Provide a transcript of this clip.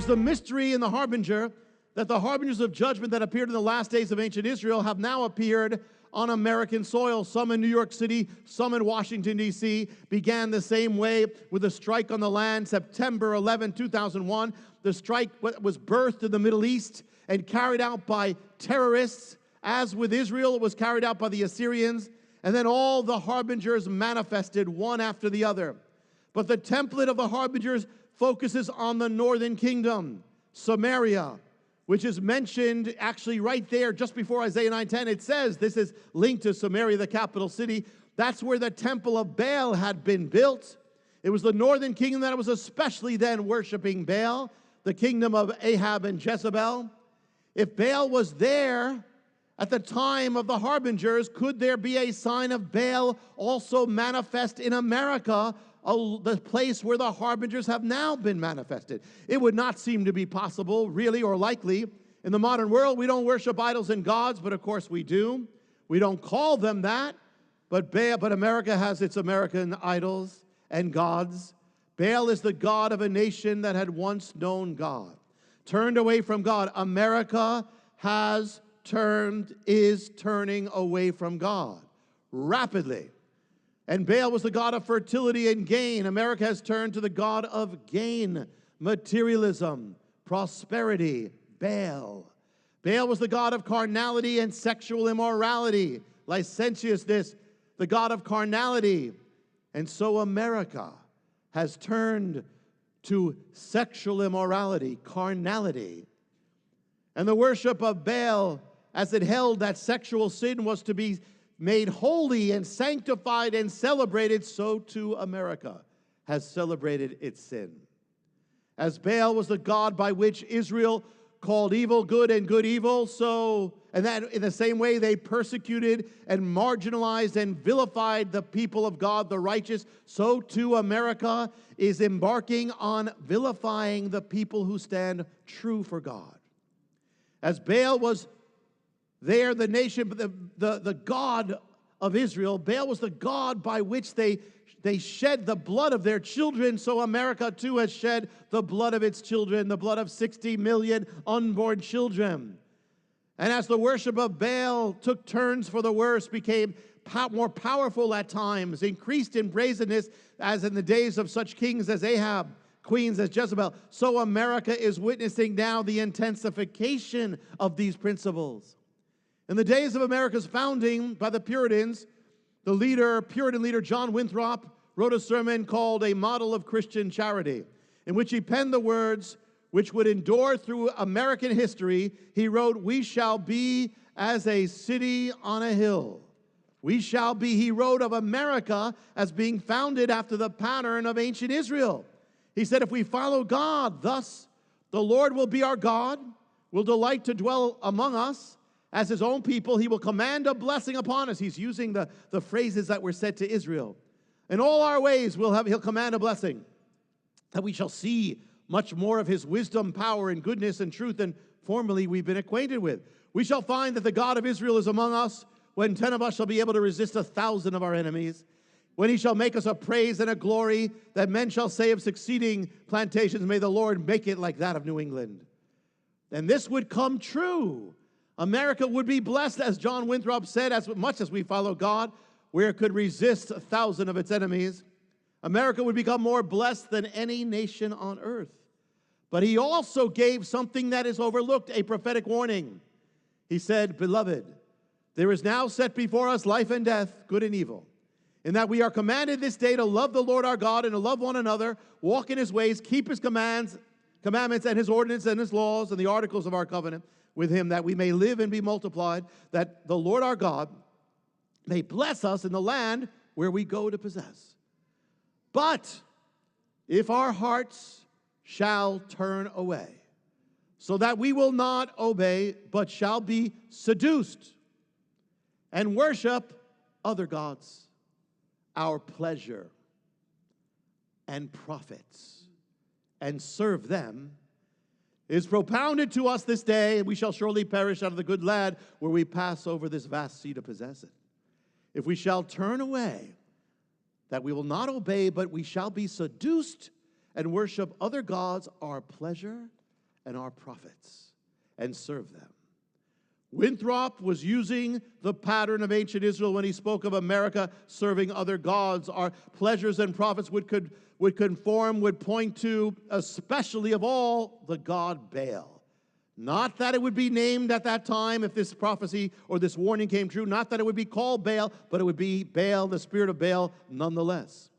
is the mystery in the Harbinger that the harbingers of judgment that appeared in the last days of ancient Israel have now appeared on American soil. Some in New York City, some in Washington, D.C., began the same way with a strike on the land, September 11, 2001. The strike was birthed in the Middle East and carried out by terrorists. As with Israel, it was carried out by the Assyrians. And then all the harbingers manifested one after the other. But the template of the harbingers focuses on the northern kingdom, Samaria, which is mentioned actually right there just before Isaiah 9:10. It says this is linked to Samaria, the capital city. That's where the temple of Baal had been built. It was the northern kingdom that was especially then worshiping Baal, the kingdom of Ahab and Jezebel. If Baal was there at the time of the harbingers, could there be a sign of Baal also manifest in America, the place where the harbingers have now been manifested? It would not seem to be possible, really, or likely. In the modern world, we don't worship idols and gods, but of course we do. We don't call them that, but America has its American idols and gods. Baal is the god of a nation that had once known God, turned away from God. America is turning away from God rapidly. And Baal was the god of fertility and gain. America has turned to the god of gain, materialism, prosperity, Baal. Baal was the god of carnality and sexual immorality, licentiousness, the god of carnality. And so America has turned to sexual immorality, carnality. And the worship of Baal, as it held that sexual sin was to be made holy and sanctified and celebrated, so too America has celebrated its sin. As Baal was the god by which Israel called evil good and good evil, and that in the same way they persecuted and marginalized and vilified the people of God, the righteous, so too America is embarking on vilifying the people who stand true for God. As Baal was there, the nation, the God of Israel, Baal was the God by which they shed the blood of their children, so America too has shed the blood of its children, the blood of 60 million unborn children. And as the worship of Baal took turns for the worse, became more powerful at times, increased in brazenness, as in the days of such kings as Ahab, queens as Jezebel, so America is witnessing now the intensification of these principles. In the days of America's founding by the Puritans, the Puritan leader John Winthrop wrote a sermon called A Model of Christian Charity, in which he penned the words which would endure through American history. He wrote, "We shall be as a city on a hill." We shall be, he wrote of America as being founded after the pattern of ancient Israel. He said, if we follow God, thus the Lord will be our God, will delight to dwell among us. As his own people, he will command a blessing upon us. He's using the phrases that were said to Israel. In all our ways, he'll command a blessing, that we shall see much more of his wisdom, power, and goodness and truth than formerly we've been acquainted with. We shall find that the God of Israel is among us, when 10 of us shall be able to resist 1,000 of our enemies. When he shall make us a praise and a glory, that men shall say of succeeding plantations, may the Lord make it like that of New England. And this would come true. America would be blessed, as John Winthrop said, as much as we follow God, where it could resist 1,000 of its enemies. America would become more blessed than any nation on earth. But he also gave something that is overlooked, a prophetic warning. He said, beloved, there is now set before us life and death, good and evil, in that we are commanded this day to love the Lord our God and to love one another, walk in his ways, keep his commandments and his ordinances and his laws and the articles of our covenant with him, that we may live and be multiplied, that the Lord our God may bless us in the land where we go to possess. But if our hearts shall turn away, so that we will not obey, but shall be seduced and worship other gods, our pleasure and profits, and serve them, is propounded to us this day, and we shall surely perish out of the good land where we pass over this vast sea to possess it. If we shall turn away, that we will not obey, but we shall be seduced and worship other gods, our pleasure and our prophets and serve them. Winthrop was using the pattern of ancient Israel when he spoke of America serving other gods. Our pleasures and profits would point to, especially of all, the god Baal. Not that it would be named at that time, if this prophecy or this warning came true, not that it would be called Baal, but it would be Baal, the spirit of Baal, nonetheless.